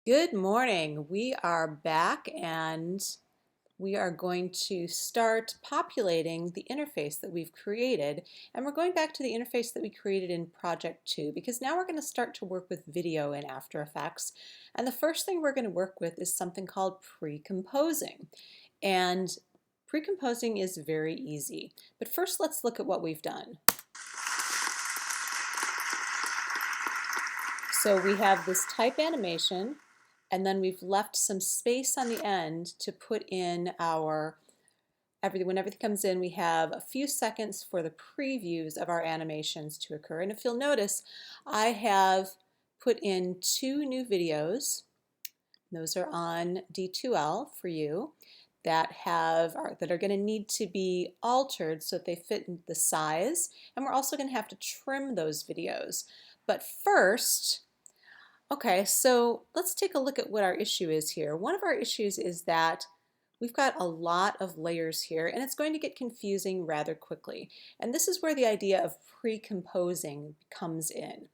Good morning. We are back and we are going to start populating the interface that we've created. And we're going back to the interface that we created in Project 2 because now we're going to start to work with video in After Effects. And the first thing we're going to work with is something called pre-composing. And pre-composing is very easy. But first let's look at what we've done. So we have this type animation, and then we've left some space on the end to put in our when everything comes in, we have a few seconds for the previews of our animations to occur. And if you'll notice, I have put in 2 new videos. Those are on D2L for you that are going to need to be altered so that they fit in the size. And we're also going to have to trim those videos. But first, okay, so let's take a look at what our issue is here. One of our issues is that we've got a lot of layers here, and it's going to get confusing rather quickly. And this is where the idea of pre-composing comes in.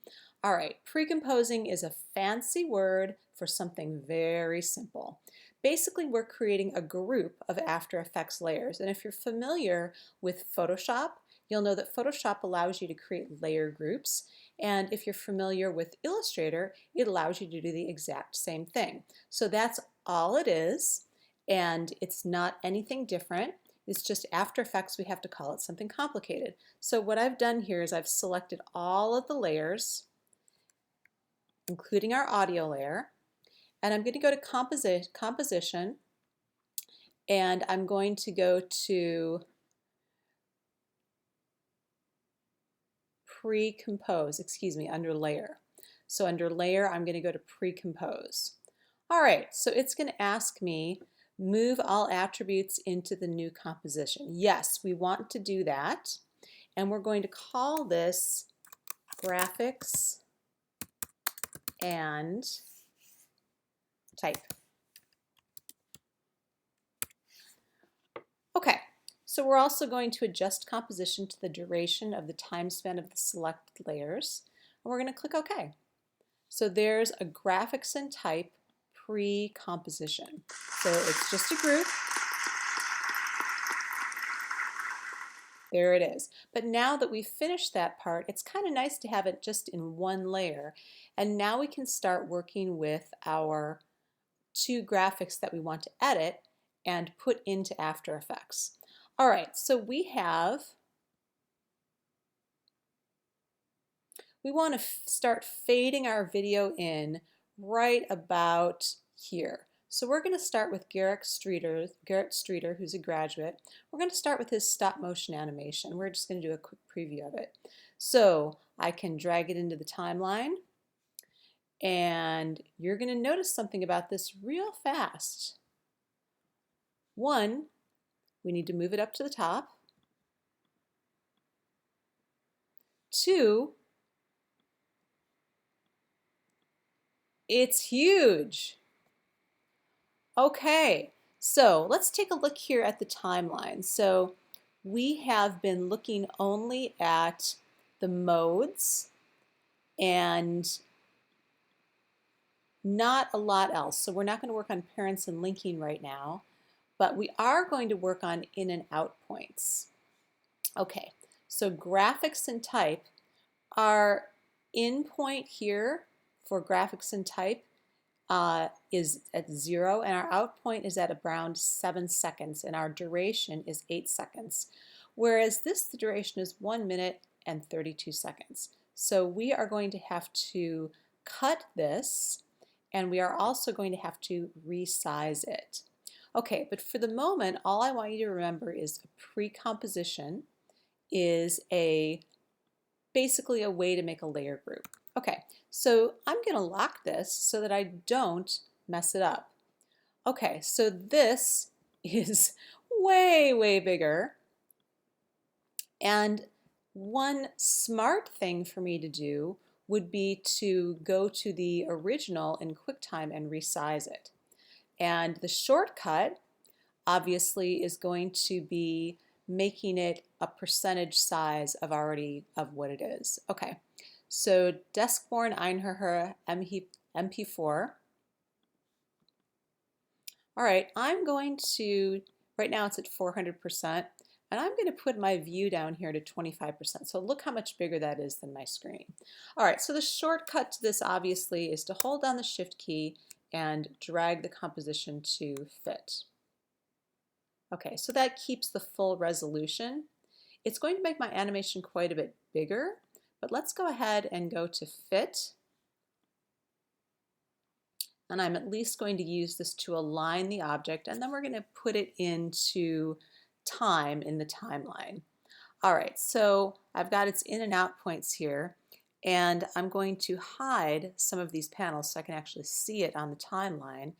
All right, pre-composing is a fancy word for something very simple. Basically, we're creating a group of After Effects layers. And if you're familiar with Photoshop, you'll know that Photoshop allows you to create layer groups. And if you're familiar with Illustrator, it allows you to do the exact same thing. So that's all it is, and it's not anything different. It's just After Effects, we have to call it something complicated. So what I've done here is I've selected all of the layers, including our audio layer, and I'm going to go to composition, and I'm going to go to pre-compose, under layer. So under layer, I'm going to go to pre-compose. All right, so it's going to ask me, move all attributes into the new composition. Yes, we want to do that. And we're going to call this graphics and type. Okay. So we're also going to adjust composition to the duration of the time span of the selected layers. And we're going to click OK. So there's a graphics and type pre-composition. So it's just a group. There it is. But now that we've finished that part, it's kind of nice to have it just in one layer. And now we can start working with our 2 graphics that we want to edit and put into After Effects. All right, so we want to start fading our video in right about here. So we're going to start with Garrett Streeter, who's a graduate. We're going to start with his stop motion animation. We're just going to do a quick preview of it. So I can drag it into the timeline, and you're going to notice something about this real fast. 1, we need to move it up to the top. 2, it's huge. Okay, so let's take a look here at the timeline. So we have been looking only at the modes and not a lot else. So we're not going to work on parents and linking right now, but we are going to work on in and out points. Okay, so graphics and type, our in point here for graphics and type is at 0, and our out point is at around 7 seconds, and our duration is 8 seconds. Whereas the duration is 1 minute and 32 seconds. So we are going to have to cut this, and we are also going to have to resize it. Okay, but for the moment, all I want you to remember is pre-composition is basically a way to make a layer group. Okay, so I'm going to lock this so that I don't mess it up. Okay, so this is way, way bigger. And one smart thing for me to do would be to go to the original in QuickTime and resize it. And the shortcut, obviously, is going to be making it a percentage size of what it is. Okay, so Deskborn Einherher MP4. All right, I'm going to, right now it's at 400%, and I'm going to put my view down here to 25%. So look how much bigger that is than my screen. All right, so the shortcut to this obviously is to hold down the Shift key and drag the composition to fit. Okay, so that keeps the full resolution. It's going to make my animation quite a bit bigger, but let's go ahead and go to fit. And I'm at least going to use this to align the object, and then we're going to put it into time in the timeline. All right, so I've got its in and out points here, and I'm going to hide some of these panels so I can actually see it on the timeline.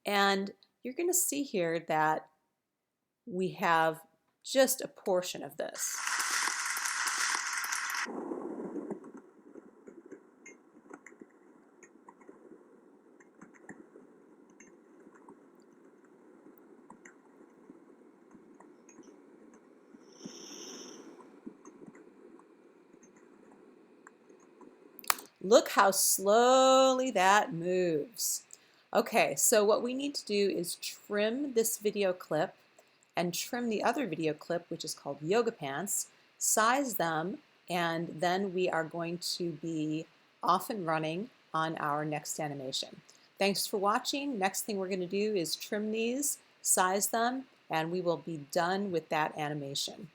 And you're going to see here that we have just a portion of this. Look how slowly that moves. Okay, so what we need to do is trim this video clip and trim the other video clip, which is called Yoga Pants, size them, and then we are going to be off and running on our next animation. Thanks for watching. Next thing we're going to do is trim these, size them, and we will be done with that animation.